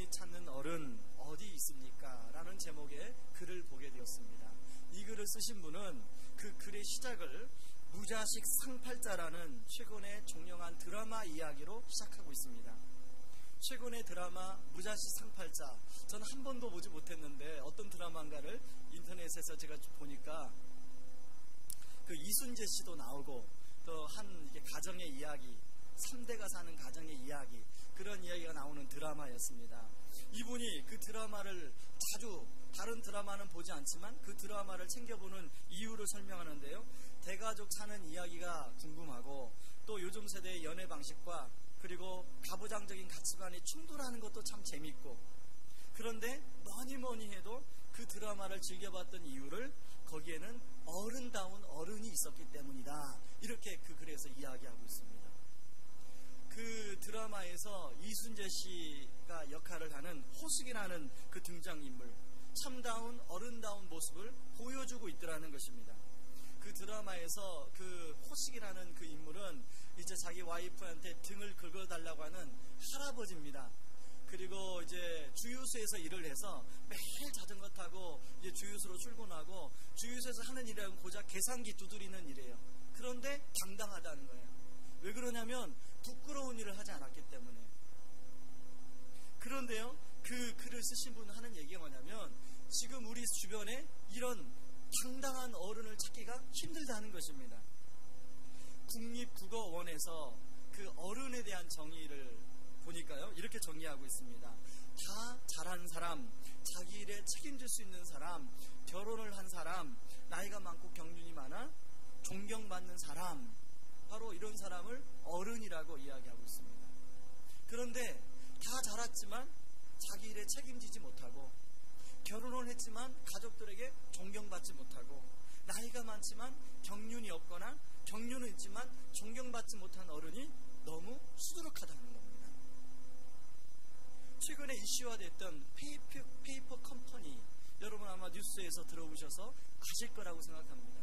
우리 찾는 어른 어디 있습니까? 라는 제목의 글을 보게 되었습니다. 이 글을 쓰신 분은 그 글의 시작을 무자식 상팔자라는 최근에 종영한 드라마 이야기로 시작하고 있습니다. 최근의 드라마 무자식 상팔자, 저는 한 번도 보지 못했는데 어떤 드라마인가를 인터넷에서 제가 보니까 그 이순재 씨도 나오고 또 한 이게 가정의 이야기, 3대가 사는 가정의 이야기, 그런 이야기가 나오는 드라마였습니다. 이분이 그 드라마를 자주, 다른 드라마는 보지 않지만 그 드라마를 챙겨보는 이유를 설명하는데요, 대가족 사는 이야기가 궁금하고 또 요즘 세대의 연애 방식과 그리고 가부장적인 가치관이 충돌하는 것도 참 재밌고, 그런데 뭐니 해도 그 드라마를 즐겨봤던 이유를 거기에는 어른다운 어른이 있었기 때문이다, 이렇게 그 글에서 이야기하고 있습니다. 그 드라마에서 이순재 씨가 역할을 하는 호숙이라는 그 등장인물, 참다운 어른다운 모습을 보여주고 있더라는 것입니다. 그 드라마에서 그 호숙이라는 그 인물은 이제 자기 와이프한테 등을 긁어달라고 하는 할아버지입니다. 그리고 이제 주유소에서 일을 해서 매일 자전거 타고 이제 주유소로 출근하고, 주유소에서 하는 일은 고작 계산기 두드리는 일이에요. 그런데 당당하다는 거예요. 왜 그러냐면 부끄러운 일을 하지 않았기 때문에. 그런데요, 그 글을 쓰신 분은 하는 얘기가 뭐냐면 지금 우리 주변에 이런 당당한 어른을 찾기가 힘들다는 것입니다. 국립국어원에서 그 어른에 대한 정의를 보니까요, 이렇게 정의하고 있습니다. 다 잘한 사람, 자기 일에 책임질 수 있는 사람, 결혼을 한 사람, 나이가 많고 경륜이 많아 존경받는 사람, 바로 이런 사람을 어른이라고 이야기하고 있습니다. 그런데 다 자랐지만 자기 일에 책임지지 못하고, 결혼을 했지만 가족들에게 존경받지 못하고, 나이가 많지만 경륜이 없거나 경륜은 있지만 존경받지 못한 어른이 너무 수두룩하다는 겁니다. 최근에 이슈화됐던 페이퍼 컴퍼니, 여러분 아마 뉴스에서 들어보셔서 아실 거라고 생각합니다.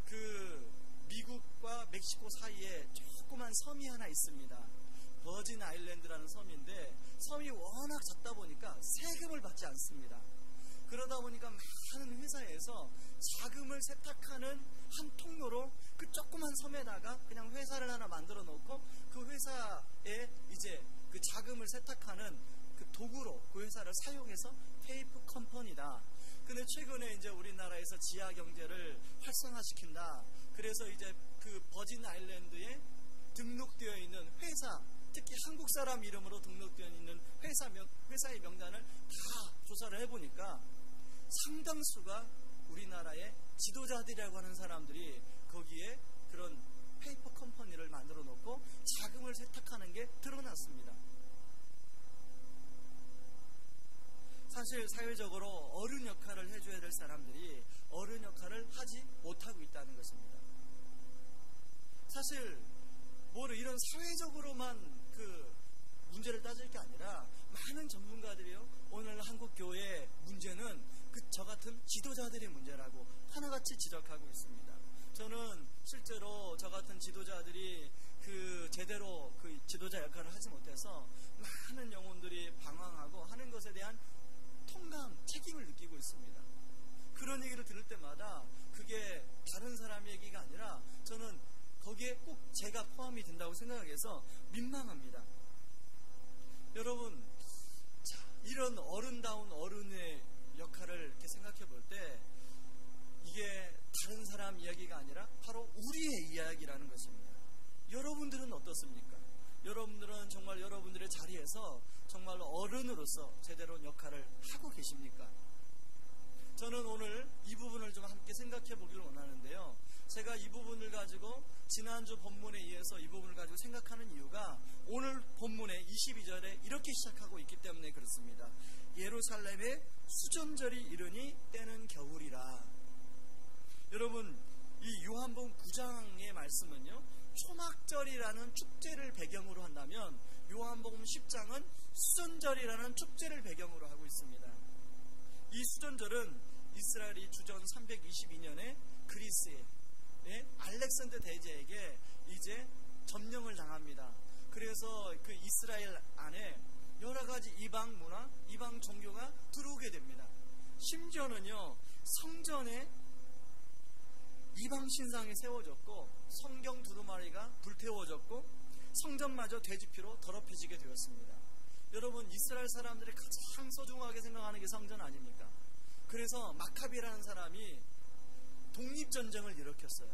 그 미국과 멕시코 사이에 조그만 섬이 하나 있습니다. 버진 아일랜드라는 섬인데 섬이 워낙 작다 보니까 세금을 받지 않습니다. 그러다 보니까 많은 회사에서 자금을 세탁하는 한 통로로 그 조그만 섬에다가 그냥 회사를 하나 만들어 놓고 그 회사에 이제 그 자금을 세탁하는 그 도구로 그 회사를 사용해서 페이퍼 컴퍼니다. 근데 최근에 이제 우리나라에서 지하 경제를 활성화시킨다, 그래서 이제 그 버진 아일랜드에 등록되어 있는 회사, 특히 한국 사람 이름으로 등록되어 있는 회사의 명단을 다 조사를 해보니까 상당수가 우리나라의 지도자들이라고 하는 사람들이 거기에 그런 페이퍼 컴퍼니를 만들어 놓고 자금을 세탁하는 게 드러났습니다. 사실 사회적으로 어른 역할을 해줘야 될 사람들이 어른 역할을 하지 못하고 있다는 것입니다. 사실 이런 사회적으로만 그 문제를 따질 게 아니라 많은 전문가들이요, 오늘 한국 교회의 문제는 저 같은 지도자들의 문제라고 하나같이 지적하고 있습니다. 저는 실제로 저 같은 지도자들이 그 제대로 그 지도자 역할을 하지 못해서 많은 영혼들이 방황하고 하는 것에 대한 통감, 책임을 느끼고 있습니다. 그런 얘기를 들을 때마다 그게 다른 사람의 얘기가 아니라 저는 거기에 꼭 제가 포함이 된다고 생각해서 민망합니다. 여러분, 이런 어른다운 어른의 역할을 이렇게 생각해 볼 때 이게 다른 사람 이야기가 아니라 바로 우리의 이야기라는 것입니다. 여러분들은 어떻습니까? 여러분들은 정말 여러분들의 자리에서 정말 어른으로서 제대로 역할을 하고 계십니까? 저는 오늘 이 부분을 좀 함께 생각해 보기를 원하는데요, 제가 이 부분을 가지고 지난주 본문에 의해서 이 부분을 가지고 생각하는 이유가 오늘 본문의 22절에 이렇게 시작하고 있기 때문에 그렇습니다. 예루살렘에 수전절이 이르니 때는 겨울이라. 여러분, 이 요한복음 9장의 말씀은요, 초막절이라는 축제를 배경으로 한다면 요한복음 10장은 수전절이라는 축제를 배경으로 하고 있습니다. 이 수전절은 이스라엘이 주전 322년에 그리스의 알렉산더 대제에게 이제 점령을 당합니다. 그래서 그 이스라엘 안에 여러 가지 이 이방 문화, 이방 종교가 들어오게 됩니다. 심지어는요, 성전에 이방 신상이 세워졌고 성경 두루마리가 불태워졌고 성전마저 돼지피로 더럽혀지게 되었습니다. 여러분, 이스라엘 사람들이 가장 소중하게 생각하는 게 성전 아닙니까? 그래서 마카비라는 사람이 독립전쟁을 일으켰어요.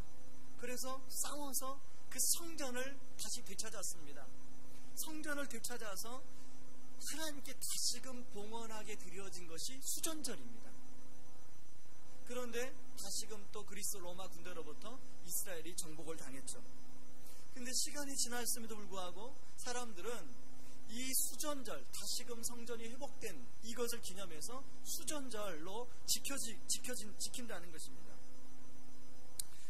그래서 싸워서 그 성전을 다시 되찾았습니다. 성전을 되찾아서 하나님께 다시금 봉헌하게 드려진 것이 수전절입니다. 그런데 다시금 또 그리스 로마 군대로부터 이스라엘이 정복을 당했죠. 근데 시간이 지났음에도 불구하고 사람들은 이 수전절, 다시금 성전이 회복된 이것을 기념해서 수전절로 지킨다는 것입니다.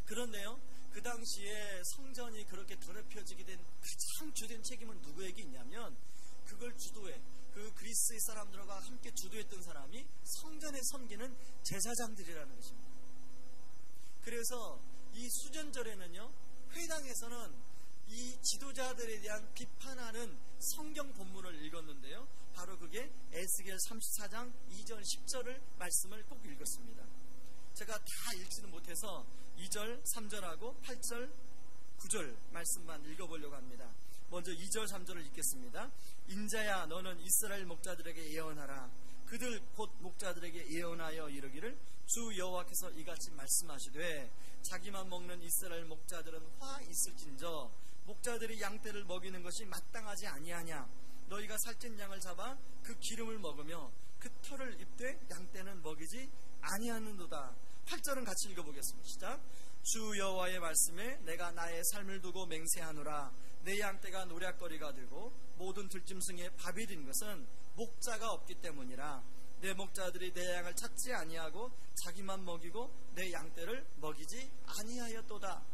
그런데요, 그 당시에 성전이 그렇게 더럽혀지게 된 가장 주된 책임은 누구에게 있냐면, 그걸 주도해 그 그리스의 사람들과 함께 주도했던 사람이 성전에 섬기는 제사장들이라는 것입니다. 그래서 이 수전절에는요, 회당에서는 이 지도자들에 대한 비판하는 성경 본문을 읽었는데요, 바로 그게 에스겔 34장 2절 10절을 말씀을 꼭 읽었습니다. 제가 다 읽지는 못해서 2절 3절하고 8절 9절 말씀만 읽어보려고 합니다. 먼저 2절 3절을 읽겠습니다. 인자야, 너는 이스라엘 목자들에게 예언하라. 그들 곧 목자들에게 예언하여 이르기를, 주 여호와께서 이같이 말씀하시되, 자기만 먹는 이스라엘 목자들은 화 있을진저 목자들이 양떼를 먹이는 것이 마땅하지 아니하냐. 너희가 살찐 양을 잡아 그 기름을 먹으며 그 털을 입되 양떼는 먹이지 아니하는도다. 8절은 같이 읽어보겠습니다. 시작. 주 여호와의 말씀에 내가 나의 삶을 두고 맹세하노라. 내 양떼가 노략거리가 되고 모든 들짐승의 밥이 된 것은 목자가 없기 때문이라. 내 목자들이 내 양을 찾지 아니하고 자기만 먹이고 내 양떼를 먹이지 아니하였도다.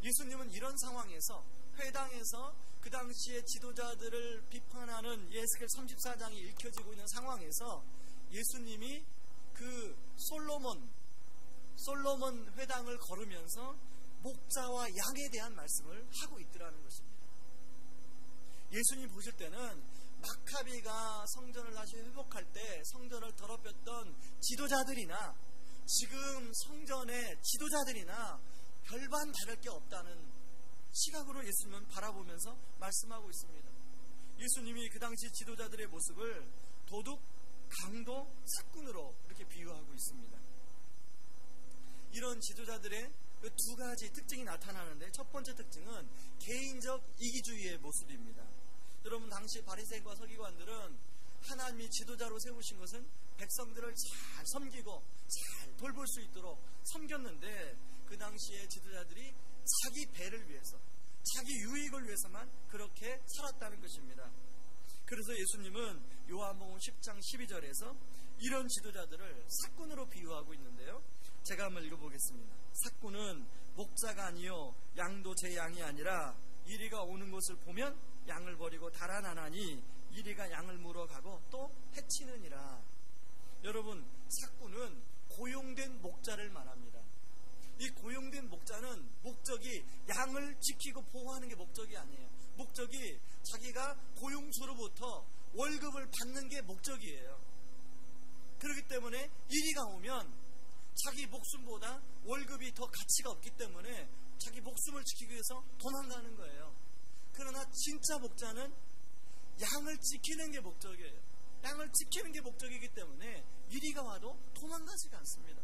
예수님은 이런 상황에서, 회당에서 그 당시에 지도자들을 비판하는 에스겔 34장이 읽혀지고 있는 상황에서 예수님이 그 솔로몬 회당을 걸으면서 목자와 양에 대한 말씀을 하고 있더라는 것입니다. 예수님 보실 때는 마카비가 성전을 다시 회복할 때 성전을 더럽혔던 지도자들이나 지금 성전의 지도자들이나 별반 다를 게 없다는 시각으로 예수님은 바라보면서 말씀하고 있습니다. 예수님이 그 당시 지도자들의 모습을 도둑, 강도, 사꾼으로 이렇게 비유하고 있습니다. 이런 지도자들의 그 두 가지 특징이 나타나는데, 첫 번째 특징은 개인적 이기주의의 모습입니다. 여러분, 당시 바리새인과 서기관들은 하나님이 지도자로 세우신 것은 백성들을 잘 섬기고 잘 돌볼 수 있도록 섬겼는데, 그 당시에 지도자들이 자기 배를 위해서, 자기 유익을 위해서만 그렇게 살았다는 것입니다. 그래서 예수님은 요한복음 10장 12절에서 이런 지도자들을 사꾼으로 비유하고 있는데요, 제가 한번 읽어보겠습니다. 사꾼은 목자가 아니요 양도 제 양이 아니라 이리가 오는 것을 보면 양을 버리고 달아나나니 이리가 양을 물어가고 또 해치느니라. 여러분, 사꾼은 고용된 목자를 말합니다. 이 고용된 목자는 목적이 양을 지키고 보호하는 게 목적이 아니에요. 목적이 자기가 고용주로부터 월급을 받는 게 목적이에요. 그렇기 때문에 이리가 오면 자기 목숨보다 월급이 더 가치가 없기 때문에 자기 목숨을 지키기 위해서 도망가는 거예요. 그러나 진짜 목자는 양을 지키는 게 목적이에요. 양을 지키는 게 목적이기 때문에 이리가 와도 도망가지가 않습니다.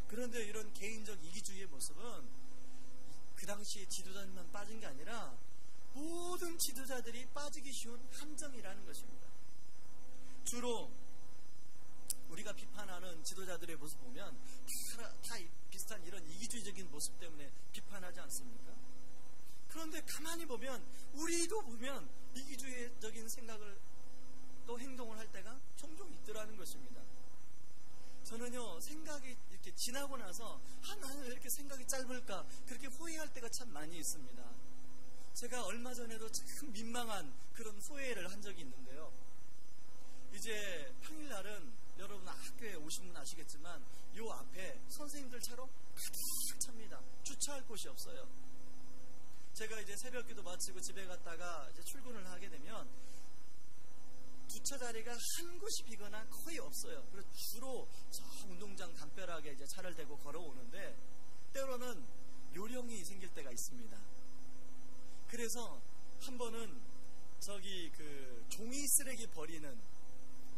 그런데 이런 개인적 이기주의의 모습은 그 당시에 지도자들만 빠진 게 아니라 모든 지도자들이 빠지기 쉬운 함정이라는 것입니다. 주로 우리가 비판하는 지도자들의 모습 보면 다 비슷한 이런 이기주의적인 모습 때문에 비판하지 않습니까? 그런데 가만히 보면, 우리도 보면 이기주의적인 생각을 또 행동을 할 때가 종종 있더라는 것입니다. 저는요, 생각이 이렇게 지나고 나서 나는 왜 이렇게 생각이 짧을까, 그렇게 후회할 때가 참 많이 있습니다. 제가 얼마 전에도 참 민망한 그런 후회를 한 적이 있는데요, 이제 평일날은 여러분 학교에 오신 분 아시겠지만 요 앞에 선생님들 차로 가득 찹니다. 주차할 곳이 없어요. 제가 이제 새벽기도 마치고 집에 갔다가 이제 출근을 하게 되면 자리가 한 곳이 비거나 거의 없어요. 그래서 주로 저 운동장 담벼락에 이제 차를 대고 걸어오는데 때로는 요령이 생길 때가 있습니다. 그래서 한 번은 저기 그 종이 쓰레기 버리는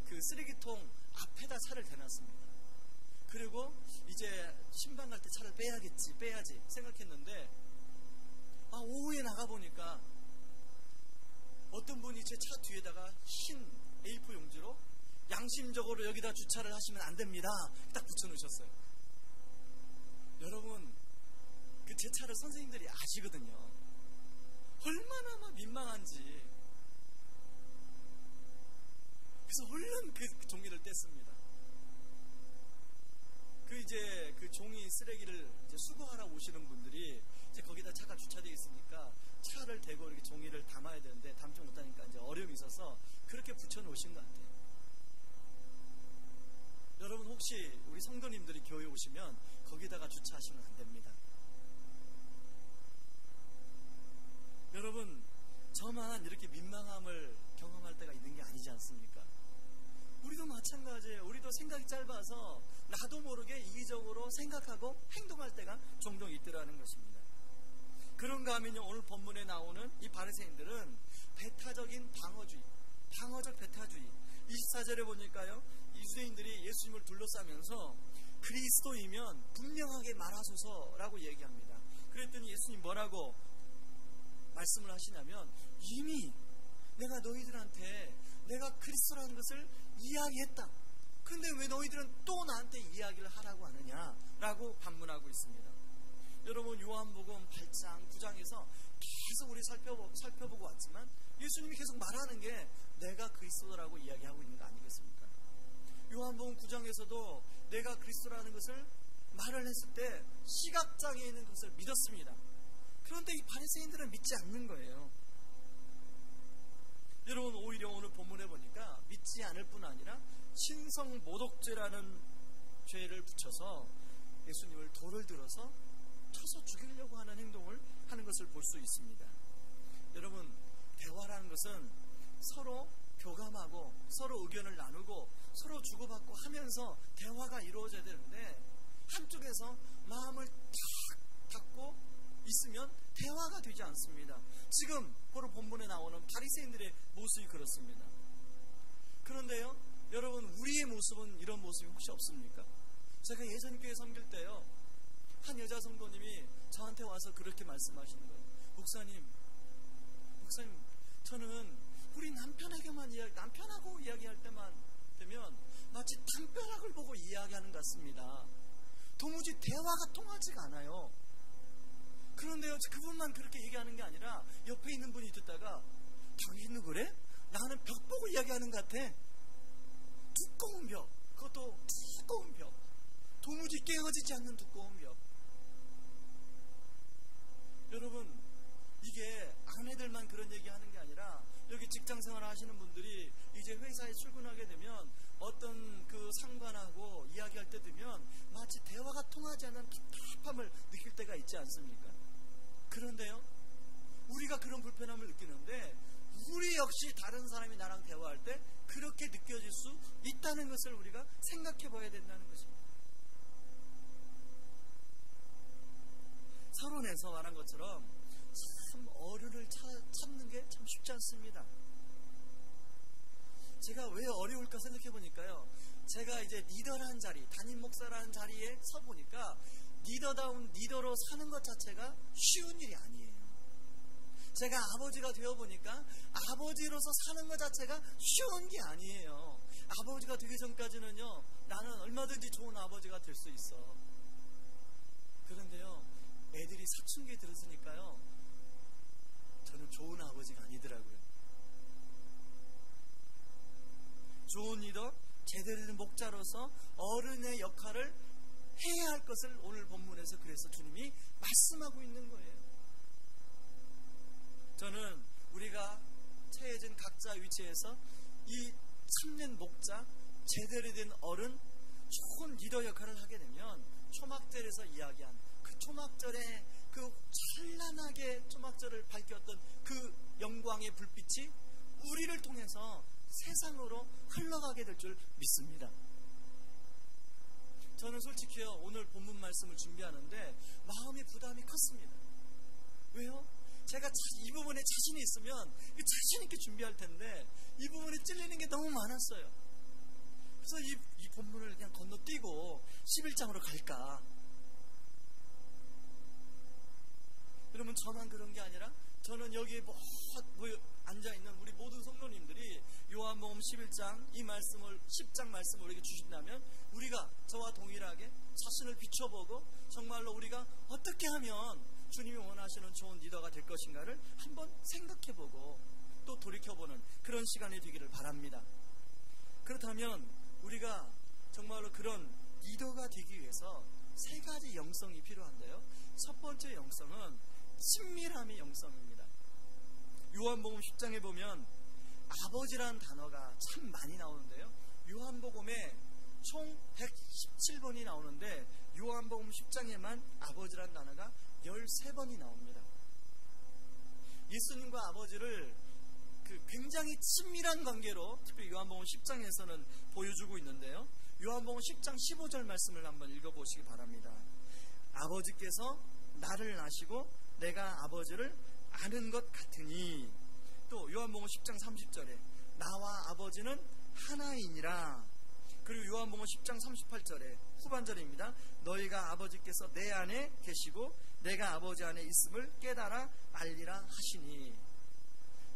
그 쓰레기통 앞에다 차를 대놨습니다. 그리고 이제 신방 갈 때 차를 빼야지 생각했는데 오후에 나가보니까 어떤 분이 제 차 뒤에다가 흰 A4 용지로 양심적으로 여기다 주차를 하시면 안 됩니다 딱 붙여놓으셨어요. 여러분, 그 제 차를 선생님들이 아시거든요. 얼마나 막 민망한지. 그래서 얼른 그 종이를 뗐습니다. 그 종이 쓰레기를 이제 수거하러 오시는 분들이 이제 거기다 차가 주차되어 있으니까 차를 대고 이렇게 종이를 담아야 되는데 담지 못하니까 이제 어려움이 있어서 그렇게 붙여놓으신 것 같아요. 여러분, 혹시 우리 성도님들이 교회 오시면 거기다가 주차하시면 안 됩니다. 여러분, 저만 이렇게 민망함을 경험할 때가 있는 게 아니지 않습니까? 우리도 마찬가지예요. 우리도 생각이 짧아서 나도 모르게 이기적으로 생각하고 행동할 때가 종종 있더라는 것입니다. 그런가 하면요, 오늘 본문에 나오는 이 바리새인들은 배타적인 방어적 배타주의. 24절에 보니까요, 유대인들이 예수님을 둘러싸면서 그리스도이면 분명하게 말하소서라고 얘기합니다. 그랬더니 예수님 뭐라고 말씀을 하시냐면, 이미 내가 너희들한테 내가 그리스도라는 것을 이야기했다. 근데 왜 너희들은 또 나한테 이야기를 하라고 하느냐라고 반문하고 있습니다. 여러분, 요한복음 8장, 9장에서 계속 우리 살펴보고 왔지만 예수님이 계속 말하는 게 내가 그리스도라고 이야기하고 있는 거 아니겠습니까? 요한복음 9장에서도 내가 그리스도라는 것을 말을 했을 때 시각장애에 있는 것을 믿었습니다. 그런데 이 바리새인들은 믿지 않는 거예요. 여러분, 오히려 오늘 본문에 보니까 믿지 않을 뿐 아니라 신성모독죄라는 죄를 붙여서 예수님을 돌을 들어서 쳐서 죽이려고 하는 행동을 하는 것을 볼 수 있습니다. 여러분, 대화라는 것은 서로 교감하고 서로 의견을 나누고 서로 주고받고 하면서 대화가 이루어져야 되는데, 한쪽에서 마음을 탁 닫고 있으면 대화가 되지 않습니다. 지금 바로 본문에 나오는 바리새인들의 모습이 그렇습니다. 그런데요, 여러분, 우리의 모습은 이런 모습이 혹시 없습니까? 제가 예전 교회 섬길 때요, 한 여자 성도님이 저한테 와서 그렇게 말씀하시는 거예요. 목사님, 저는 우리 남편하고 이야기할 때만 되면 마치 담벼락을 보고 이야기하는 것 같습니다. 도무지 대화가 통하지가 않아요. 그런데요, 그분만 그렇게 얘기하는 게 아니라 옆에 있는 분이 듣다가, 당신은 그래? 나는 벽 보고 이야기하는 것 같아. 두꺼운 벽, 그것도 두꺼운 벽, 도무지 깨어지지 않는 두꺼운 벽. 여러분, 이게 아내들만 그런 얘기하는 게 아니라 여기 직장생활 하시는 분들이 이제 회사에 출근하게 되면 어떤 그 상관하고 이야기할 때 되면 마치 대화가 통하지 않는 답답함을 느낄 때가 있지 않습니까? 그런데요, 우리가 그런 불편함을 느끼는데 우리 역시 다른 사람이 나랑 대화할 때 그렇게 느껴질 수 있다는 것을 우리가 생각해 봐야 된다는 것입니다. 서론에서 말한 것처럼 참 어른을 찾는 게 참 쉽지 않습니다. 제가 왜 어려울까 생각해 보니까요, 제가 이제 리더라는 자리, 담임 목사라는 자리에 서 보니까 리더다운 리더로 사는 것 자체가 쉬운 일이 아니에요. 제가 아버지가 되어 보니까 아버지로서 사는 것 자체가 쉬운 게 아니에요. 아버지가 되기 전까지는요, 나는 얼마든지 좋은 아버지가 될 수 있어. 그런데요, 애들이 사춘기에 들었으니까요, 저는 좋은 아버지가 아니더라고요. 좋은 리더, 제대로 된 목자로서 어른의 역할을 해야 할 것을 오늘 본문에서 그래서 주님이 말씀하고 있는 거예요. 저는 우리가 처해진 각자 위치에서 이 참된 목자, 제대로 된 어른, 좋은 리더 역할을 하게 되면 초막절에서 이야기한 그 초막절에 그 찬란하게 초막절을 밝혔던 그 영광의 불빛이 우리를 통해서 세상으로 흘러가게 될 줄 믿습니다. 저는 솔직히요, 오늘 본문 말씀을 준비하는데 마음의 부담이 컸습니다. 왜요? 제가 이 부분에 자신이 있으면 자신 있게 준비할 텐데 이 부분에 찔리는 게 너무 많았어요. 그래서 이 본문을 그냥 건너뛰고 11장으로 갈까? 여러분, 저만 그런 게 아니라 저는 여기에 앉아있는 우리 모든 성도님들이 요한복음 11장 이 말씀을 10장 말씀을 우리에게 주신다면 우리가 저와 동일하게 자신을 비춰보고 정말로 우리가 어떻게 하면 주님이 원하시는 좋은 리더가 될 것인가를 한번 생각해보고 또 돌이켜보는 그런 시간이 되기를 바랍니다. 그렇다면 우리가 정말로 그런 리더가 되기 위해서 세 가지 영성이 필요한데요. 첫 번째 영성은 친밀함의 영성입니다. 요한복음 10장에 보면 아버지라는 단어가 참 많이 나오는데요. 요한복음에 총 117번이 나오는데 요한복음 10장에만 아버지라는 단어가 13번이 나옵니다. 예수님과 아버지를 굉장히 친밀한 관계로 특별히 요한복음 10장에서는 보여주고 있는데요. 요한복음 10장 15절 말씀을 한번 읽어보시기 바랍니다. 아버지께서 나를 아시고 내가 아버지를 아는 것 같으니, 또 요한복음 10장 30절에 나와 아버지는 하나이니라. 그리고 요한복음 10장 38절에 후반절입니다. 너희가 아버지께서 내 안에 계시고 내가 아버지 안에 있음을 깨달아 알리라 하시니.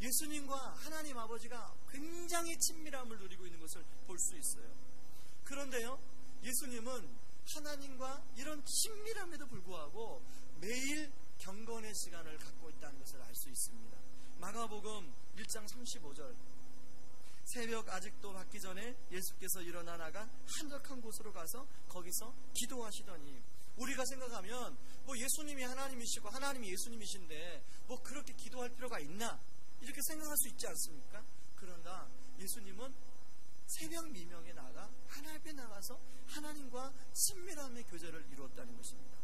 예수님과 하나님 아버지가 굉장히 친밀함을 누리고 있는 것을 볼 수 있어요. 그런데요, 예수님은 하나님과 이런 친밀함에도 불구하고 매일 경건의 시간을 갖고 있다는 것을 알 수 있습니다. 마가복음 1장 35절, 새벽 아직도 밝기 전에 예수께서 일어나 나가 한적한 곳으로 가서 거기서 기도하시더니. 우리가 생각하면 예수님이 하나님이시고 하나님이 예수님이신데 그렇게 기도할 필요가 있나, 이렇게 생각할 수 있지 않습니까? 그러나 예수님은 새벽 미명에 나가 하나님 앞에 나가서 하나님과 친밀함의 교제를 이루었다는 것입니다.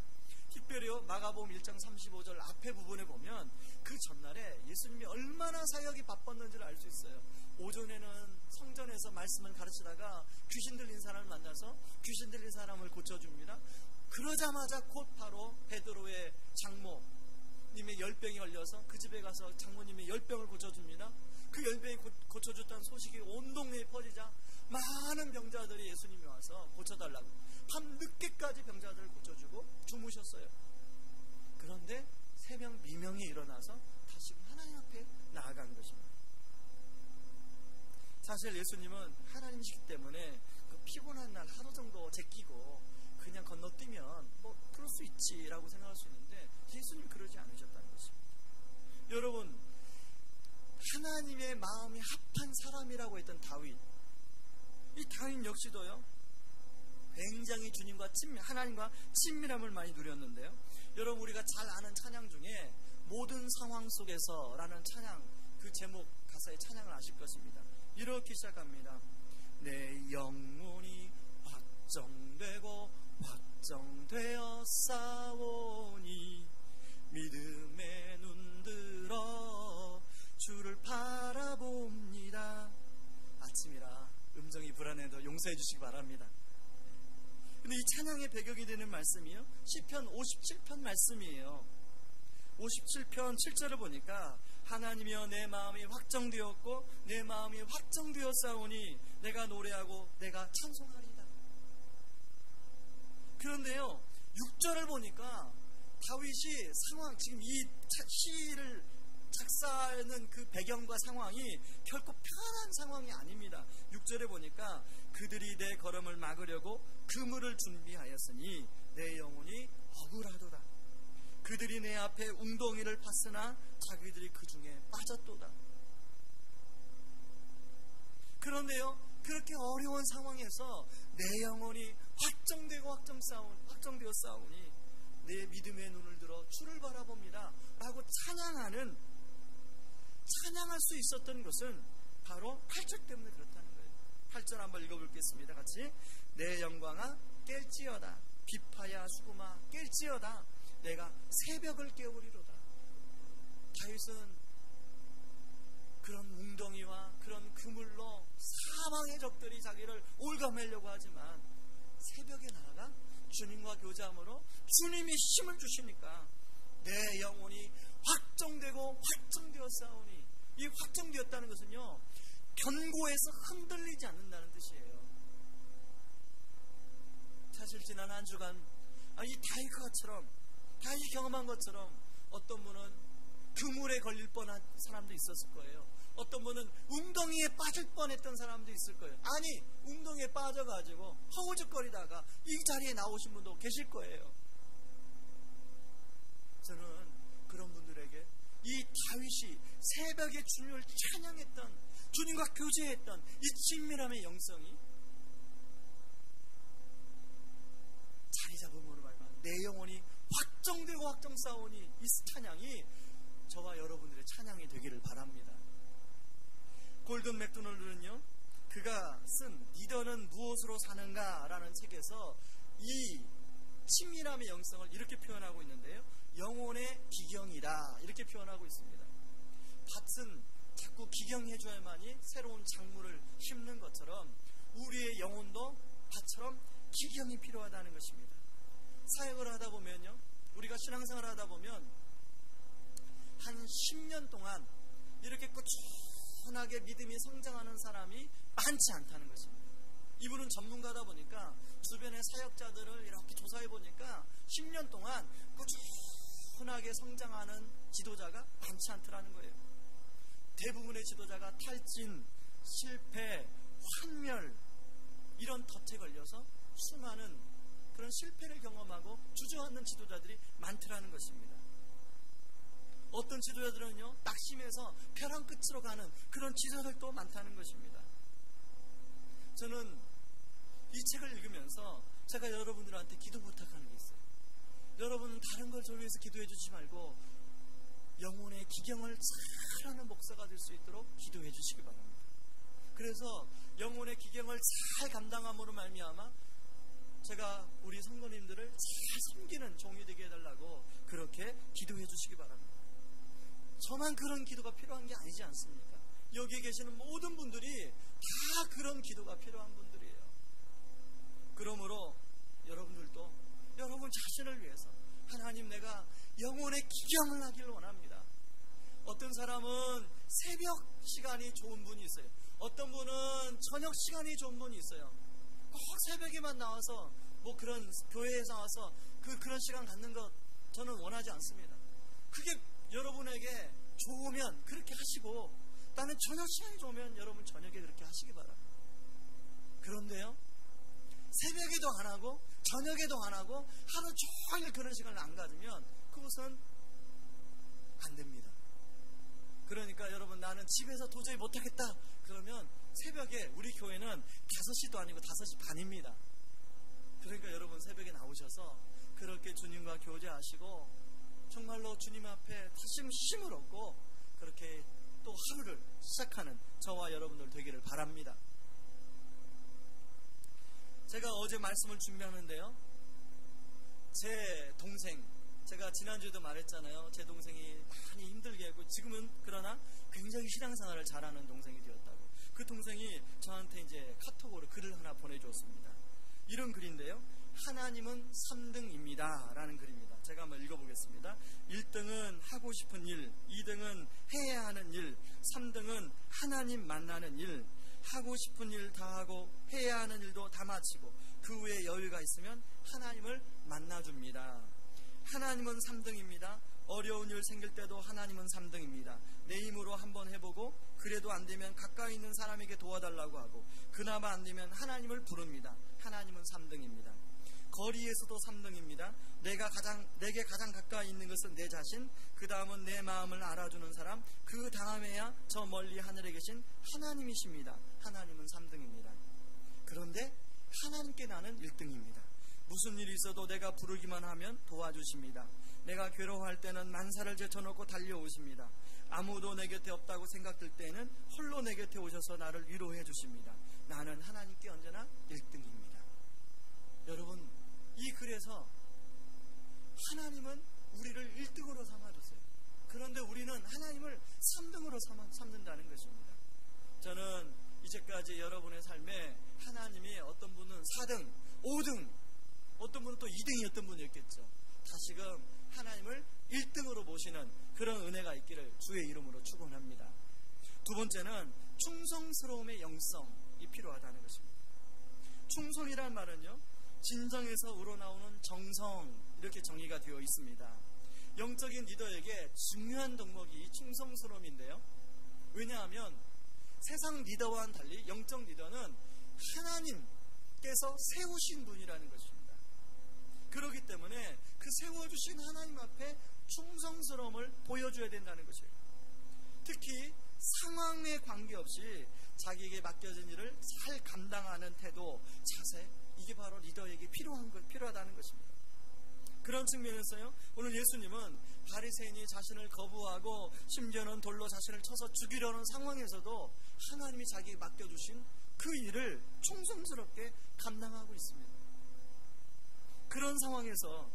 특별히요, 마가복음 1장 35절 앞에 부분에 보면 그 전날에 예수님이 얼마나 사역이 바빴는지를 알 수 있어요. 오전에는 성전에서 말씀을 가르치다가 귀신 들린 사람을 만나서 귀신 들린 사람을 고쳐줍니다. 그러자마자 곧 바로 베드로의 장모님의 열병이 걸려서 그 집에 가서 장모님의 열병을 고쳐줍니다. 그 열병이 고쳐줬다는 소식이 온 동네에 퍼지자 많은 병자들이 예수님이 와서 고쳐달라고 밤 늦게까지 병자들을 고쳐주고 주무셨어요. 그런데 새벽 미명에 일어나서 다시금 하나님 앞에 나아간 것입니다. 사실 예수님은 하나님이시기 때문에 그 피곤한 날 하루 정도 제끼고 그냥 건너뛰면 그럴 수 있지라고 생각할 수 있는데 예수님이 그러지 않으셨다는 것입니다. 여러분, 하나님의 마음이 합한 사람이라고 했던 다윗, 이 다윗 역시도요 굉장히 주님과 하나님과 친밀함을 많이 누렸는데요. 여러분, 우리가 잘 아는 찬양 중에 모든 상황 속에서 라는 찬양, 그 제목 가사의 찬양을 아실 것입니다. 이렇게 시작합니다. 내 영혼이 확정되고 확정되어 싸우니 믿음에 눈들어 주를 바라봅니다. 아침이라 음정이 불안해도 용서해 주시기 바랍니다. 근데 이 찬양의 배경이 되는 말씀이요, 시편 57편 말씀이에요. 57편 7절을 보니까 하나님이여 내 마음이 확정되었고 내 마음이 확정되었사오니 내가 노래하고 내가 찬송하리다. 그런데요, 6절을 보니까 다윗이 지금 이 시를 작사하는 그 배경과 상황이 결코 편한 상황이 아닙니다. 6절에 보니까 그들이 내 걸음을 막으려고 그물을 준비하였으니 내 영혼이 억울하도다. 그들이 내 앞에 웅덩이를 팠으나 자기들이 그 중에 빠졌도다. 그런데요, 그렇게 어려운 상황에서 내 영혼이 확정되어 싸우니 내 믿음의 눈을 들어 주를 바라봅니다 라고 찬양할 수 있었던 것은 바로 8절 때문에 그렇다는 거예요. 8절 한번 읽어보겠습니다. 같이. 내 영광아 깰지어다, 비파야 수금아 깰지어다, 내가 새벽을 깨우리로다. 다윗은 그런 웅덩이와 그런 그물로 사망의 적들이 자기를 올가매려고 하지만 새벽에 나아가 주님과 교제함으로 주님이 힘을 주시니까 내 영혼이 확정되고 확정되었사오니, 이 확정되었다는 것은요, 견고해서 흔들리지 않는다는 뜻이에요. 사실 지난 한 주간 이 다윗이 경험한 것처럼 어떤 분은 그물에 걸릴 뻔한 사람도 있었을 거예요. 어떤 분은 웅덩이에 빠질 뻔했던 사람도 있을 거예요. 아니, 웅덩이에 빠져가지고 허우적거리다가 이 자리에 나오신 분도 계실 거예요. 저는 그런 분들에게 이 다윗이 새벽에 주님을 찬양했던, 주님과 교제했던 이 친밀함의 영성이 자리 잡음으로 말하면 내 영혼이 확정되고 확정싸우니, 이 찬양이 저와 여러분들의 찬양이 되기를 바랍니다. 골든 맥도널드는요, 그가 쓴 니더는 무엇으로 사는가 라는 책에서 이 친밀함의 영성을 이렇게 표현하고 있는데요, 영혼의 기경이다, 이렇게 표현하고 있습니다. 밭은 자꾸 기경해줘야만이 새로운 작물을 심는 것처럼 우리의 영혼도 밭처럼 기경이 필요하다는 것입니다. 사역을 하다 보면요, 우리가 신앙생활을 하다 보면 한 10년 동안 이렇게 꾸준하게 믿음이 성장하는 사람이 많지 않다는 것입니다. 이분은 전문가다 보니까 주변의 사역자들을 이렇게 조사해 보니까 10년 동안 꾸준하게 성장하는 지도자가 많지 않더라는 거예요. 대부분의 지도자가 탈진, 실패, 환멸, 이런 덫에 걸려서 수많은 그런 실패를 경험하고 주저앉는 지도자들이 많더라는 것입니다. 어떤 지도자들은요, 낙심해서 벼랑 끝으로 가는 그런 지도자들도 많다는 것입니다. 저는 이 책을 읽으면서 제가 여러분들한테 기도 부탁하는 게 있어요. 여러분은 다른 걸 저를 위해서 기도해 주지 말고 영혼의 기경을 잘하는 목사가 될 수 있도록 기도해 주시기 바랍니다. 그래서 영혼의 기경을 잘 감당함으로 말미암아 제가 우리 성도님들을 잘 섬기는 종이 되게 해달라고 그렇게 기도해 주시기 바랍니다. 저만 그런 기도가 필요한 게 아니지 않습니까? 여기에 계시는 모든 분들이 다 그런 기도가 필요한 분들이에요. 그러므로 여러분들도 여러분 자신을 위해서 하나님, 내가 영혼의 기경을 하기를 원합니다. 어떤 사람은 새벽 시간이 좋은 분이 있어요. 어떤 분은 저녁 시간이 좋은 분이 있어요. 꼭 새벽에만 나와서 뭐 그런 교회에서 나와서 그런 시간 갖는 것 저는 원하지 않습니다. 그게 여러분에게 좋으면 그렇게 하시고, 나는 저녁 시간이 좋으면 여러분 저녁에 그렇게 하시기 바랍니다. 그런데요, 새벽에도 안 하고 저녁에도 안 하고 하루 종일 그런 시간을 안 가지면 그것은 안 됩니다. 그러니까 여러분, 나는 집에서 도저히 못하겠다 그러면 새벽에, 우리 교회는 5시도 아니고 5시 반입니다. 그러니까 여러분 새벽에 나오셔서 그렇게 주님과 교제하시고 정말로 주님 앞에 다시 힘을 얻고 그렇게 또 하루를 시작하는 저와 여러분들 되기를 바랍니다. 제가 어제 말씀을 준비하는데요, 제 동생, 제가 지난주에도 말했잖아요. 제 동생이 많이 힘들게 했고 지금은 그러나 굉장히 신앙생활을 잘하는 동생이 되었다고. 그 동생이 저한테 이제 카톡으로 글을 하나 보내주었습니다. 이런 글인데요, 하나님은 3등입니다 라는 글입니다. 제가 한번 읽어보겠습니다. 1등은 하고 싶은 일, 2등은 해야 하는 일, 3등은 하나님 만나는 일. 하고 싶은 일 다 하고 해야 하는 일도 다 마치고 그 후에 여유가 있으면 하나님을 만나줍니다. 하나님은 3등입니다. 어려운 일 생길 때도 하나님은 3등입니다. 내 힘으로 한번 해보고 그래도 안 되면 가까이 있는 사람에게 도와달라고 하고 그나마 안 되면 하나님을 부릅니다. 하나님은 3등입니다. 거리에서도 3등입니다. 내게 가장 가까이 있는 것은 내 자신, 그 다음은 내 마음을 알아주는 사람, 그 다음에야 저 멀리 하늘에 계신 하나님이십니다. 하나님은 3등입니다. 그런데 하나님께 나는 1등입니다. 무슨 일이 있어도 내가 부르기만 하면 도와주십니다. 내가 괴로워할 때는 만사를 제쳐놓고 달려오십니다. 아무도 내 곁에 없다고 생각될 때는 홀로 내 곁에 오셔서 나를 위로해 주십니다. 나는 하나님께 언제나 1등입니다. 여러분, 이 글에서 하나님은 우리를 1등으로 삼아주세요. 그런데 우리는 하나님을 3등으로 삼는다는 것입니다. 저는 이제까지 지금까지 여러분의 삶에 하나님이 어떤 분은 4등, 5등, 어떤 분은 또 2등이었던 분이 있겠죠. 다시금 하나님을 1등으로 모시는 그런 은혜가 있기를 주의 이름으로 축원합니다. 두 번째는 충성스러움의 영성이 필요하다는 것입니다. 충성이란 말은요, 진정에서 우러나오는 정성, 이렇게 정의가 되어 있습니다. 영적인 리더에게 중요한 덕목이 충성스러움인데요, 왜냐하면 세상 리더와는 달리 영적 리더는 하나님께서 세우신 분이라는 것입니다. 그렇기 때문에 그 세워주신 하나님 앞에 충성스러움을 보여줘야 된다는 것이에요. 특히 상황에 관계없이 자기에게 맡겨진 일을 잘 감당하는 태도, 자세, 이게 바로 리더에게 필요하다는 것입니다. 그런 측면에서요, 오늘 예수님은 바리새인이 자신을 거부하고 심지어는 돌로 자신을 쳐서 죽이려는 상황에서도 하나님이 자기에게 맡겨주신 그 일을 충성스럽게 감당하고 있습니다. 그런 상황에서,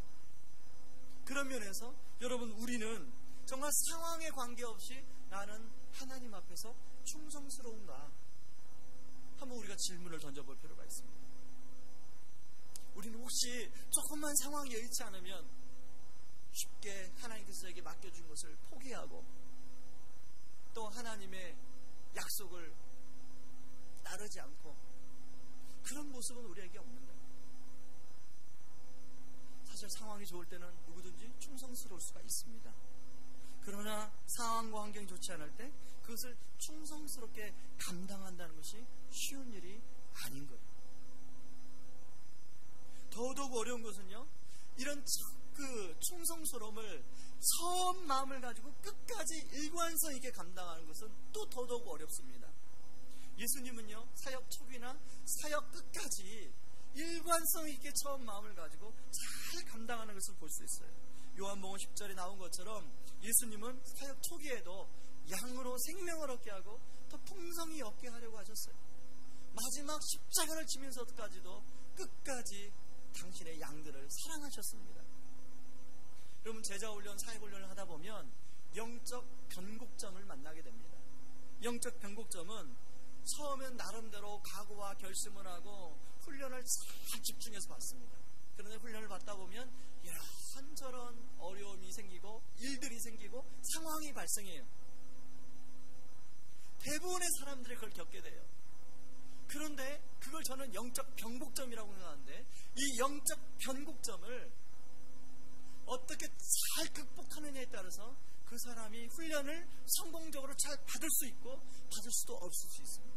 그런 면에서 여러분, 우리는 정말 상황에 관계없이 나는 하나님 앞에서 충성스러운가? 한번 우리가 질문을 던져볼 필요가 있습니다. 우리는 혹시 조금만 상황이 여의치 않으면 쉽게 하나님께서 저에게 맡겨준 것을 포기하고 또 하나님의 약속을 따르지 않고 그런 모습은 우리에게 없는가? 사실 상황이 좋을 때는 누구든지 충성스러울 수가 있습니다. 그러나 상황과 환경이 좋지 않을 때 그것을 충성스럽게 감당한다는 것이 쉬운 일이 아닌 거예요. 더더욱 어려운 것은요, 이런 그 충성스러움을 처음 마음을 가지고 끝까지 일관성 있게 감당하는 것은 또 더더욱 어렵습니다. 예수님은요, 사역 초기나 사역 끝까지 일관성 있게 처음 마음을 가지고 잘 감당하는 것을 볼 수 있어요. 요한복음 10절에 나온 것처럼 예수님은 사역 초기에도 양으로 생명을 얻게 하고 더 풍성히 얻게 하려고 하셨어요. 마지막 십자가를 지면서까지도 끝까지 당신의 양들을 사랑하셨습니다. 여러분, 제자훈련, 사역훈련을 하다 보면 영적 변곡점을 만나게 됩니다. 영적 변곡점은 처음엔 나름대로 각오와 결심을 하고 훈련을 잘 집중해서 받습니다. 그런데 훈련을 받다 보면 이런저런 어려움이 생기고 일들이 생기고 상황이 발생해요. 대부분의 사람들이 그걸 겪게 돼요. 그런데 그걸 저는 영적 변곡점이라고 생각하는데, 이 영적 변곡점을 어떻게 잘 극복하느냐에 따라서 그 사람이 훈련을 성공적으로 잘 받을 수 있고 받을 수도 없을 수 있습니다.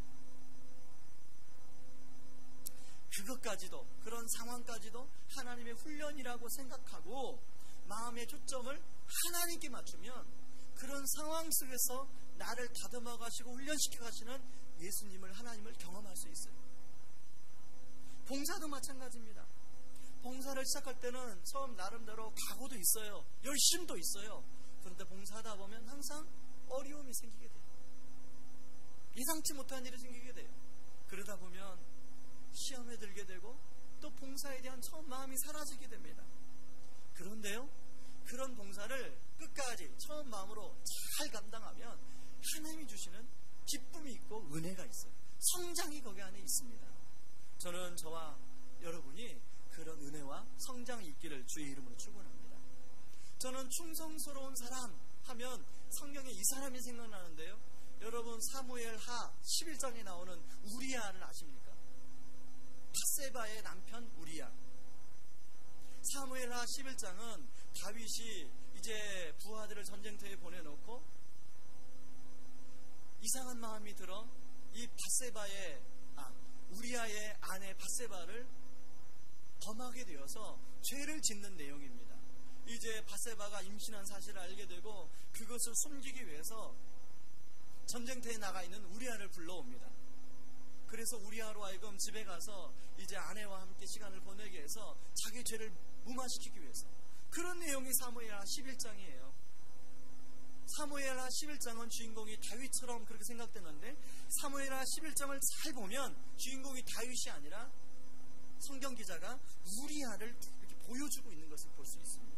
그것까지도, 그런 상황까지도 하나님의 훈련이라고 생각하고 마음의 초점을 하나님께 맞추면 그런 상황 속에서 나를 다듬어 가시고 훈련시켜 가시는 예수님을, 하나님을 경험할 수 있어요. 봉사도 마찬가지입니다. 봉사를 시작할 때는 처음 나름대로 각오도 있어요. 열심도 있어요. 그런데 봉사하다 보면 항상 어려움이 생기게 돼요. 예상치 못한 일이 생기게 돼요. 그러다 보면 시험에 들게 되고 또 봉사에 대한 처음 마음이 사라지게 됩니다. 그런데요, 그런 봉사를 끝까지 처음 마음으로 잘 감당하면 하나님이 주시는 기쁨이 있고 은혜가 있어요. 성장이 거기 안에 있습니다. 저는 저와 여러분이 그런 은혜와 성장이 있기를 주의 이름으로 축원합니다. 저는 충성스러운 사람 하면 성경에 이 사람이 생각나는데요, 여러분 사무엘하 11장에 나오는 우리야를 아십니까? 밧세바의 남편 우리야. 사무엘하 11장은 다윗이 이제 부하들을 전쟁터에 보내놓고 이상한 마음이 들어 이 우리야의 아내 밧세바를 범하게 되어서 죄를 짓는 내용입니다. 이제 밧세바가 임신한 사실을 알게 되고 그것을 숨기기 위해서 전쟁터에 나가 있는 우리야를 불러옵니다. 그래서 우리야로 하여금 집에 가서 이제 아내와 함께 시간을 보내게 해서 자기 죄를 무마시키기 위해서, 그런 내용이 사무엘하 11장이에요. 사무엘하 11장은 주인공이 다윗처럼 그렇게 생각되는데, 사무엘하 11장을 잘 보면 주인공이 다윗이 아니라 성경 기자가 우리야를 이렇게 보여주고 있는 것을 볼 수 있습니다.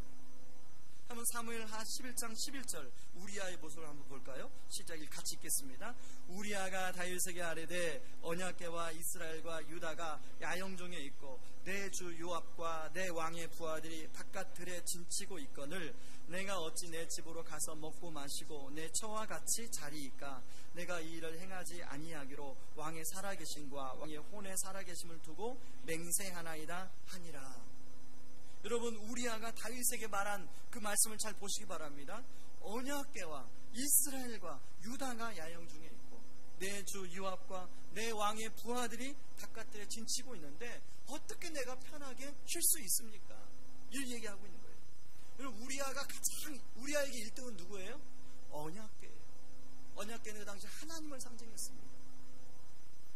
한번 사무엘하 11장 11절 우리아의 모습을 한번 볼까요? 시작 같이 읽겠습니다. 우리아가 다윗에게 아뢰되 언약궤와 이스라엘과 유다가 야영종에 있고 내 주 요압과 내 왕의 부하들이 바깥 들에 진치고 있거늘 내가 어찌 내 집으로 가서 먹고 마시고 내 처와 같이 자리이까 내가 이 일을 행하지 아니하기로 왕의 살아계심과 왕의 혼의 살아계심을 두고 맹세하나이다 하니라. 여러분, 우리아가 다윗에게 말한 그 말씀을 잘 보시기 바랍니다. 언약궤와 이스라엘과 유다가 야영 중에 있고 내 주 요압과 내 왕의 부하들이 바깥들에 진치고 있는데 어떻게 내가 편하게 쉴 수 있습니까? 이를 얘기하고 있는 거예요. 여러분, 우리아에게 1등은 누구예요? 언약궤예요. 언약궤는 그 당시 하나님을 상징했습니다.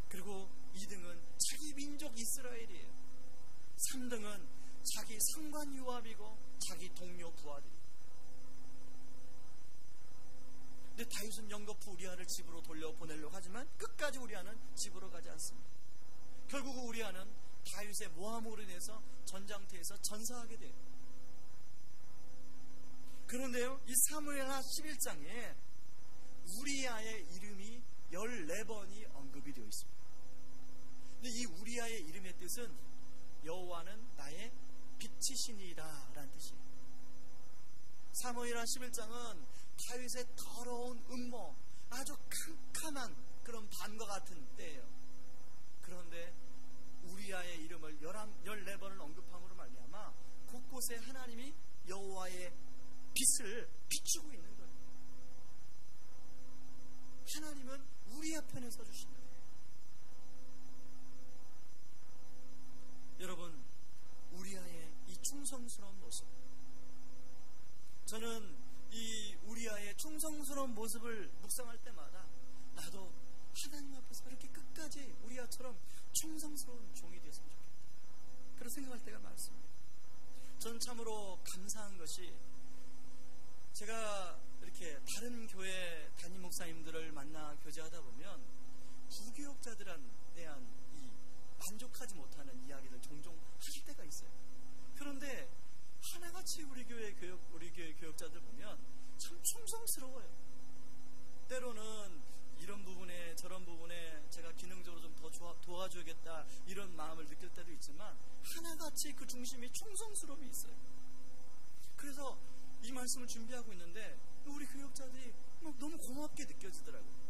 그리고 2등은 자기 민족 이스라엘이에요. 3등은 자기 상관 요압이고 자기 동료 부하들이에요. 근데 다윗은 연거푸 우리아를 집으로 돌려보내려고 하지만 끝까지 우리아는 집으로 가지 않습니다. 결국 우리아는 다윗의 모함으로 인해서 전장터에서 전사하게 돼요. 그런데요, 이 사무엘하 11장에 우리아의 이름이 14번이 언급이 되어 있습니다. 근데 이 우리아의 이름의 뜻은 여호와는 나의 빛이시니이다 라는 뜻이에요. 사무엘하 11장은 다윗의 더러운 음모, 아주 캄캄한 그런 밤과 같은 때예요. 그런데 우리아의 이름을 14번을 언급함으로 말미암아 곳곳에 하나님이 여호와의 빛을 비추고 있는 거예요. 하나님은 우리아 편에 서주신다. 여러분, 우리아의 이 충성스러운 모습, 저는 이 우리아의 충성스러운 모습을 묵상할 때마다 나도 하나님 앞에서 이렇게 끝까지 우리아처럼 충성스러운 종이 되었으면 좋겠다, 그런 생각할 때가 많습니다. 저는 참으로 감사한 것이 제가 이렇게 다른 교회 담임 목사님들을 만나 교제하다 보면 부교역자들에 대한 이 만족하지 못하는 이야기를 종종 하실 때가 있어요. 그런데 하나같이 우리 교회 교역자들 보면 참 충성스러워요. 때로는 이런 부분에 저런 부분에 제가 기능적으로 좀 더 도와줘야겠다 이런 마음을 느낄 때도 있지만 하나같이 그 중심이 충성스러움이 있어요. 그래서 이 말씀을 준비하고 있는데 우리 교역자들이 너무 고맙게 느껴지더라고요.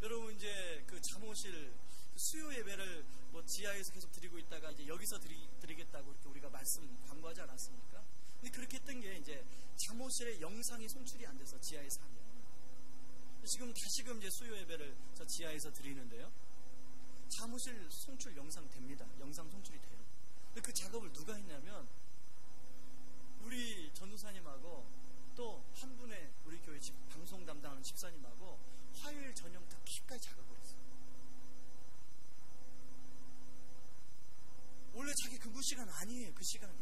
여러분, 이제 그 잠옷실 수요 예배를 지하에서 계속 드리고 있다가 이제 여기서 드리겠다고 이렇게 우리가 말씀 광고하지 않았습니까? 근데 그렇게 했던 게 이제 잠옷실의 영상이 송출이 안 돼서 지하에서 하면 지금 다시금 이제 수요 예배를 저 지하에서 드리는데요. 잠옷실 송출 영상 됩니다. 영상 송출이 돼요. 근데 그 작업을 누가 했냐면 우리 전도사님하고 또 한 분의 우리 교회 방송 담당하는 집사님하고 화요일 저녁 늦게까지 작업을 했어요. 원래 자기 근무 시간 아니에요. 그 시간이.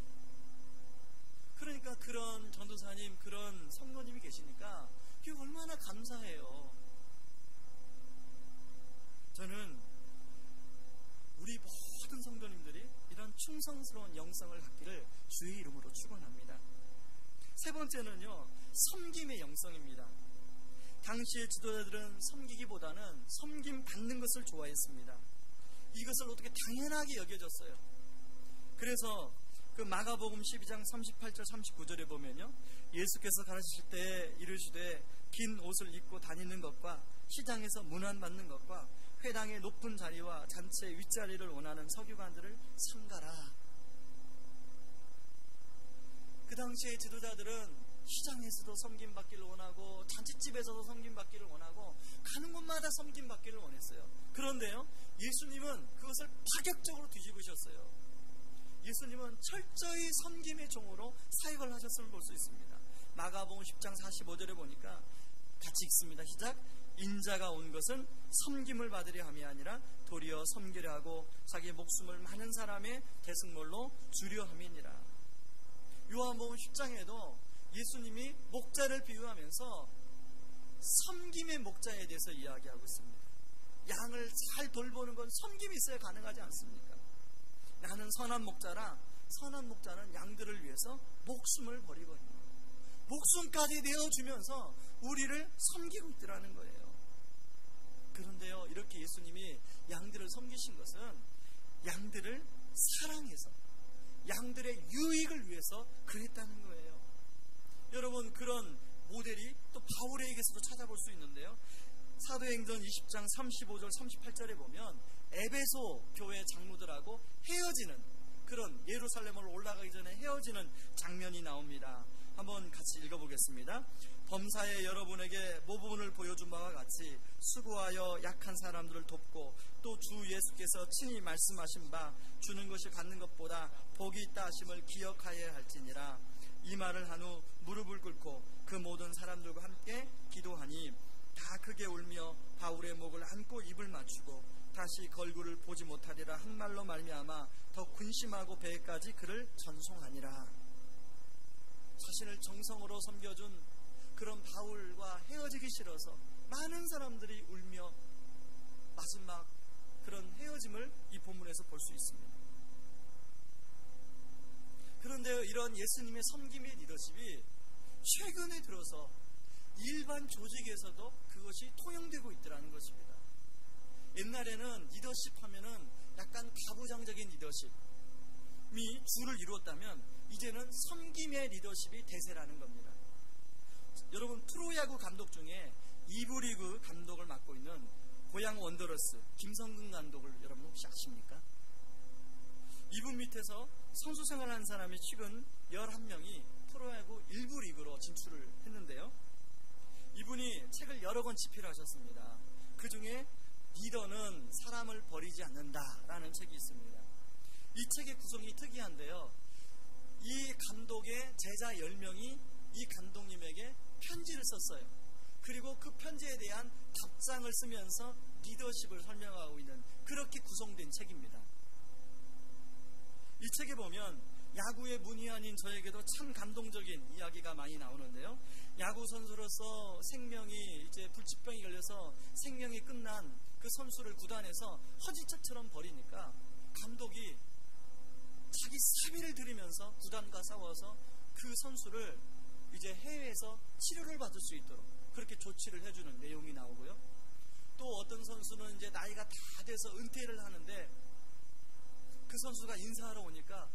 그러니까 그런 전도사님, 그런 성도님이 계시니까 그게 얼마나 감사해요. 저는 우리 모든 성도님들이 이런 충성스러운 영성을 갖기를 주의 이름으로 축원합니다. 세 번째는요, 섬김의 영성입니다. 당시의 지도자들은 섬기기보다는 섬김 받는 것을 좋아했습니다. 이것을 어떻게 당연하게 여겨졌어요. 그래서 그 마가복음 12장 38절 39절에 보면요, 예수께서 가르치실 때 이르시되 긴 옷을 입고 다니는 것과 시장에서 문안받는 것과 회당의 높은 자리와 잔치의 윗자리를 원하는 서기관들을 삼가라. 그 당시의 지도자들은 시장에서도 섬김받기를 원하고 잔치집에서도 섬김받기를 원하고 가는 곳마다 섬김받기를 원했어요. 그런데요, 예수님은 그것을 파격적으로 뒤집으셨어요. 예수님은 철저히 섬김의 종으로 사역을 하셨음을 볼 수 있습니다. 마가복음 10장 45절에 보니까 같이 읽습니다. 시작. 인자가 온 것은 섬김을 받으려 함이 아니라 도리어 섬기려 하고 자기 목숨을 많은 사람의 대승물로 주려 함이니라. 요한복음 10장에도 예수님이 목자를 비유하면서 섬김의 목자에 대해서 이야기하고 있습니다. 양을 잘 돌보는 건 섬김이 있어야 가능하지 않습니까? 나는 선한 목자라 선한 목자는 양들을 위해서 목숨을 버리거든요. 목숨까지 내어주면서 우리를 섬기고 있더라는 거예요. 그런데요, 이렇게 예수님이 양들을 섬기신 것은 양들을 사랑해서 양들의 유익을 위해서 그랬다는 거예요. 여러분, 그런 모델이 또 바울에게서도 찾아볼 수 있는데요. 사도행전 20장 35절 38절에 보면 에베소 교회 장로들하고 헤어지는, 그런 예루살렘으로 올라가기 전에 헤어지는 장면이 나옵니다. 한번 같이 읽어보겠습니다. 범사에 여러분에게 모범을 보여준 바와 같이 수고하여 약한 사람들을 돕고 또 주 예수께서 친히 말씀하신 바 주는 것이 받는 것보다 복이 있다 하심을 기억하여야 할지니라. 이 말을 한 후 무릎을 꿇고 그 모든 사람들과 함께 기도하니 다 크게 울며 바울의 목을 안고 입을 맞추고 다시 걸그를 보지 못하리라 한 말로 말미암아 더 근심하고 배에까지 그를 전송하니라. 자신을 정성으로 섬겨준 그런 바울과 헤어지기 싫어서 많은 사람들이 울며 마지막 그런 헤어짐을 이 본문에서 볼 수 있습니다. 그런데 이런 예수님의 섬김의 리더십이 최근에 들어서 일반 조직에서도 그것이 통용되고 있더라는 것입니다. 옛날에는 리더십 하면은 약간 가부장적인 리더십이 주를 이루었다면 이제는 섬김의 리더십이 대세라는 겁니다. 여러분, 프로야구 감독 중에 2부 리그 감독을 맡고 있는 고양 원더러스 김성근 감독을 여러분 혹시 아십니까? 이분 밑에서 선수 생활하는 사람이 최근 11명이 프로야구 1부 리그로 진출을 했는데요. 이분이 책을 여러 권 집필하셨습니다. 그 중에 리더는 사람을 버리지 않는다라는 책이 있습니다. 이 책의 구성이 특이한데요. 이 감독의 제자 10명이 이 감독님에게 편지를 썼어요. 그리고 그 편지에 대한 답장을 쓰면서 리더십을 설명하고 있는, 그렇게 구성된 책입니다. 이 책에 보면 야구의 문외한인 저에게도 참 감동적인 이야기가 많이 나오는데요. 야구 선수로서 생명이 이제 불치병이 걸려서 생명이 끝난 그 선수를 구단에서 허지처처럼 버리니까 감독이 자기 사비를 들이면서 구단과 싸워서 그 선수를 이제 해외에서 치료를 받을 수 있도록 그렇게 조치를 해주는 내용이 나오고요. 또 어떤 선수는 이제 나이가 다 돼서 은퇴를 하는데 그 선수가 인사하러 오니까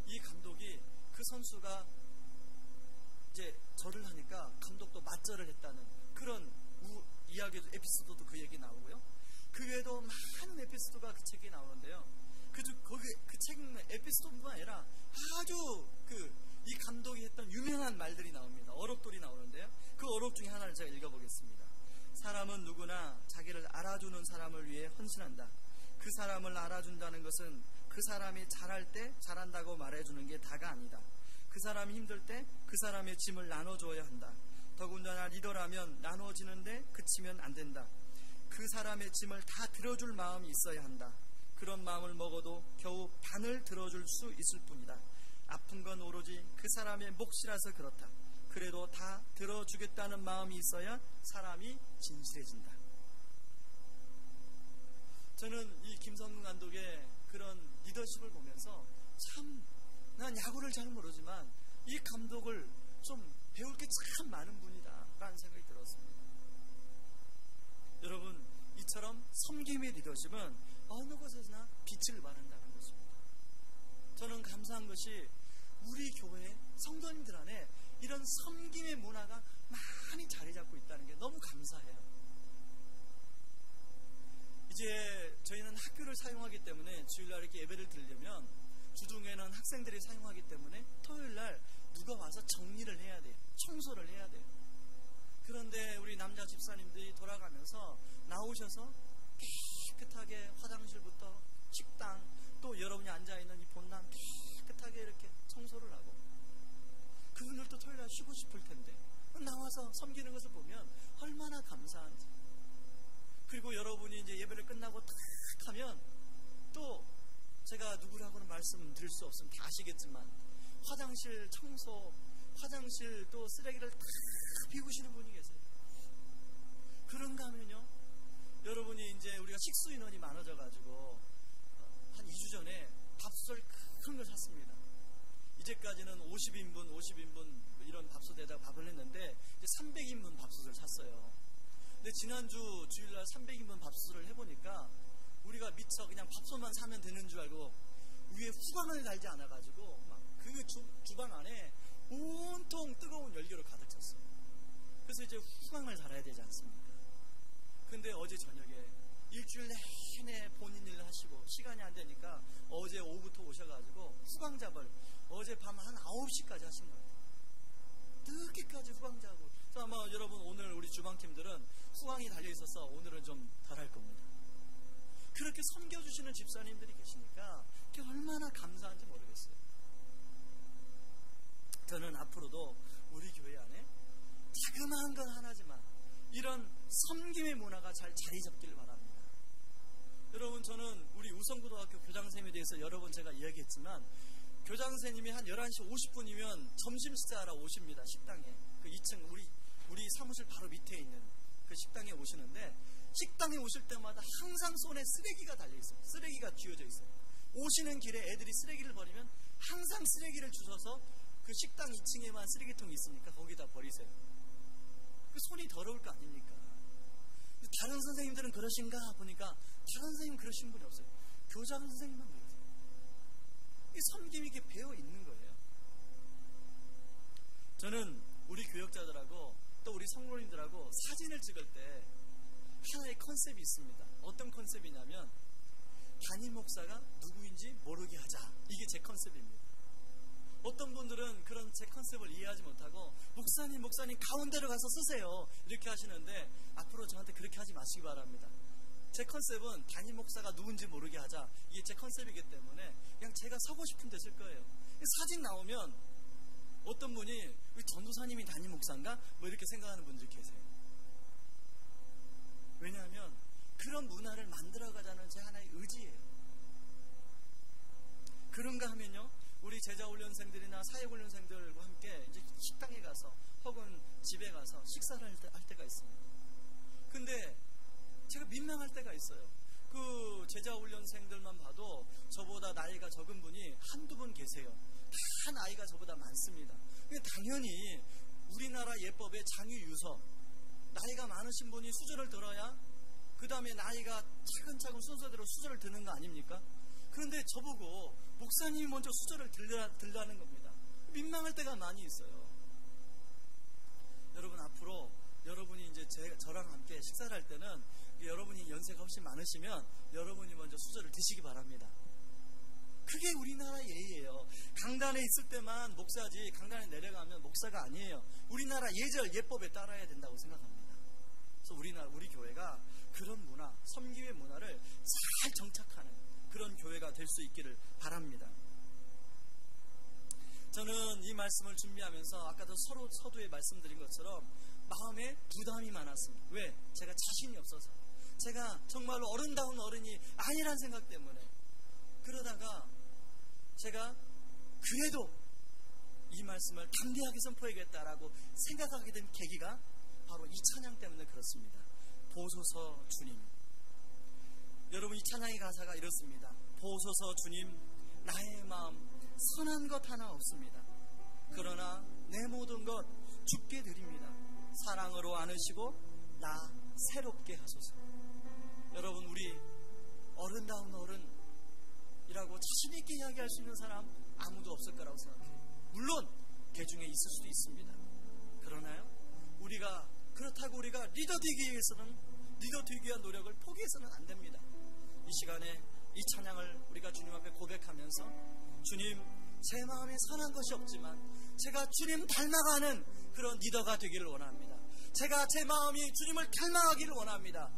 이 감독이 그 선수가 이제 절을 하니까 감독도 맞절을 했다는 그런 이야기도, 에피소드도 그 얘기 나오고요. 그 외에도 많은 에피소드가 그 책에 나오는데요. 그 책 에피소드뿐만 아니라 아주 이 감독이 했던 유명한 말들이 나옵니다. 어록들이 나오는데요. 그 어록 중에 하나를 제가 읽어보겠습니다. 사람은 누구나 자기를 알아주는 사람을 위해 헌신한다. 그 사람을 알아준다는 것은 그 사람이 잘할 때 잘한다고 말해주는 게 다가 아니다. 그 사람이 힘들 때 그 사람의 짐을 나눠줘야 한다. 더군다나 리더라면 나눠지는데 그치면 안 된다. 그 사람의 짐을 다 들어줄 마음이 있어야 한다. 그런 마음을 먹어도 겨우 반을 들어줄 수 있을 뿐이다. 아픈 건 오로지 그 사람의 몫이라서 그렇다. 그래도 다 들어주겠다는 마음이 있어야 사람이 진실해진다. 저는 이 김성근 감독의 그런 리더십을 보면서 참, 난 야구를 잘 모르지만 이 감독을 좀 배울 게 참 많은 분이다 라는 생각이 들었습니다. 여러분, 이처럼 섬김의 리더십은 어느 곳에서나 빛을 발한다는 것입니다. 저는 감사한 것이 우리 교회 성도님들 안에 이런 섬김의 문화가 많이 자리 잡고 있다는 게 너무 감사해요. 이제 저희는 학교를 사용하기 때문에 주일날 이렇게 예배를 드리려면 주중에는 학생들이 사용하기 때문에 토요일날 누가 와서 정리를 해야 돼요. 청소를 해야 돼요. 그런데 우리 남자 집사님들이 돌아가면서 나오셔서 깨끗하게 화장실부터 식당 또 여러분이 앉아있는 이 본당 깨끗하게 이렇게 청소를 하고, 그분들도 토요일날 쉬고 싶을 텐데 나와서 섬기는 것을 보면 얼마나 감사한지. 그리고 여러분이 이제 예배를 끝나고 탁 하면 또 제가 누구라고는 말씀드릴 수 없으면 다 아시겠지만 화장실 청소, 화장실 또 쓰레기를 다 비우시는 분이 계세요. 그런가 하면요, 여러분이 이제 우리가 식수 인원이 많아져가지고 한 2주 전에 밥솥을 큰 걸 샀습니다. 이제까지는 50인분 이런 밥솥에다가 밥을 했는데 이제 300인분 밥솥을 샀어요. 근데 지난주 주일날 300인분 밥솥을 해보니까 우리가 미처 그냥 밥솥만 사면 되는 줄 알고 위에 후광을 달지 않아가지고 막 그 주방 안에 온통 뜨거운 연료로 가득 찼어요. 그래서 이제 후광을 달아야 되지 않습니까? 근데 어제 저녁에 일주일 내내 본인 일을 하시고 시간이 안 되니까 어제 오후부터 오셔가지고 후광잡을 어제 밤 한 9시까지 하신 거예요. 늦게까지 후광잡고. 그래서 아마 여러분 오늘 우리 주방팀들은 후광이 달려있어서 오늘은 좀 덜 할 겁니다. 그렇게 섬겨주시는 집사님들이 계시니까 그게 얼마나 감사한지 모르겠어요. 저는 앞으로도 우리 교회 안에 자그마한 건 하나지만 이런 섬김의 문화가 잘 자리 잡기를 바랍니다. 여러분, 저는 우리 우성고등학교 교장선생님에 대해서 여러 번 제가 이야기했지만 교장선생님이 한 11시 50분이면 점심 식사하러 오십니다. 식당에. 그 2층 우리 사무실 바로 밑에 있는 그 식당에 오시는데 식당에 오실 때마다 항상 손에 쓰레기가 달려있어요. 쓰레기가 쥐어져 있어요. 오시는 길에 애들이 쓰레기를 버리면 항상 쓰레기를 주셔서 그 식당 2층에만 쓰레기통이 있으니까 거기다 버리세요. 그 손이 더러울 거 아닙니까? 다른 선생님들은 그러신가 보니까 다른 선생님 그러신 분이 없어요. 교장 선생님만 그러세요. 이 섬김이 이게 배어 있는 거예요. 저는 우리 교역자들하고 또 우리 성도님들하고 사진을 찍을 때 하나의 컨셉이 있습니다. 어떤 컨셉이냐면 담임 목사가 누구인지 모르게 하자. 이게 제 컨셉입니다. 어떤 분들은 그런 제 컨셉을 이해하지 못하고 목사님 가운데로 가서 쓰세요 이렇게 하시는데 앞으로 저한테 그렇게 하지 마시기 바랍니다. 제 컨셉은 담임 목사가 누군지 모르게 하자. 이게 제 컨셉이기 때문에 그냥 제가 서고 싶은 데 쓸 거예요. 사진 나오면 어떤 분이 전도사님이 담임 목사인가? 뭐 이렇게 생각하는 분들이 계세요. 왜냐하면 그런 문화를 만들어가자는 제 하나의 의지예요. 그런가 하면요, 우리 제자훈련생들이나 사역훈련생들과 함께 이제 식당에 가서 혹은 집에 가서 식사를 할 때가 있습니다. 근데 제가 민망할 때가 있어요. 그 제자훈련생들만 봐도 저보다 나이가 적은 분이 한두 분 계세요. 다 나이가 저보다 많습니다. 당연히 우리나라 예법의 장유유서, 나이가 많으신 분이 수저를 들어야 그 다음에 나이가 차근차근 순서대로 수저를 드는 거 아닙니까? 그런데 저보고 목사님이 먼저 수저를 들라는 겁니다. 민망할 때가 많이 있어요. 여러분, 앞으로 여러분이 이제 저랑 함께 식사를 할 때는 여러분이 연세가 훨씬 많으시면 여러분이 먼저 수저를 드시기 바랍니다. 그게 우리나라 예의예요. 강단에 있을 때만 목사지 강단에 내려가면 목사가 아니에요. 우리나라 예절 예법에 따라야 된다고 생각합니다. 그래서 우리 교회가 그런 문화, 섬김의 문화를 잘 정착하는 그런 교회가 될 수 있기를 바랍니다. 저는 이 말씀을 준비하면서 아까도 서두에 말씀드린 것처럼 마음에 부담이 많았습니다. 왜? 제가 자신이 없어서, 제가 정말로 어른다운 어른이 아니란 생각 때문에. 그러다가 제가 그래도 이 말씀을 담대하게 선포해야겠다라고 생각하게 된 계기가 바로 이 찬양 때문에 그렇습니다. 보소서 주님. 여러분, 이 찬양의 가사가 이렇습니다. 보소서 주님, 나의 마음 선한 것 하나 없습니다. 그러나 내 모든 것 주께 드립니다. 사랑으로 안으시고 나 새롭게 하소서. 여러분, 우리 어른다운 어른이라고 자신있게 이야기할 수 있는 사람 아무도 없을 거라고 생각해요. 물론 개 중에 있을 수도 있습니다. 그러나요, 그렇다고 우리가 리더 되기 위한 노력을 포기해서는 안 됩니다. 이 시간에 이 찬양을 우리가 주님 앞에 고백하면서, 주님, 제 마음에 선한 것이 없지만 제가 주님 닮아가는 그런 리더가 되기를 원합니다. 제가 제 마음이 주님을 닮아가기를 원합니다.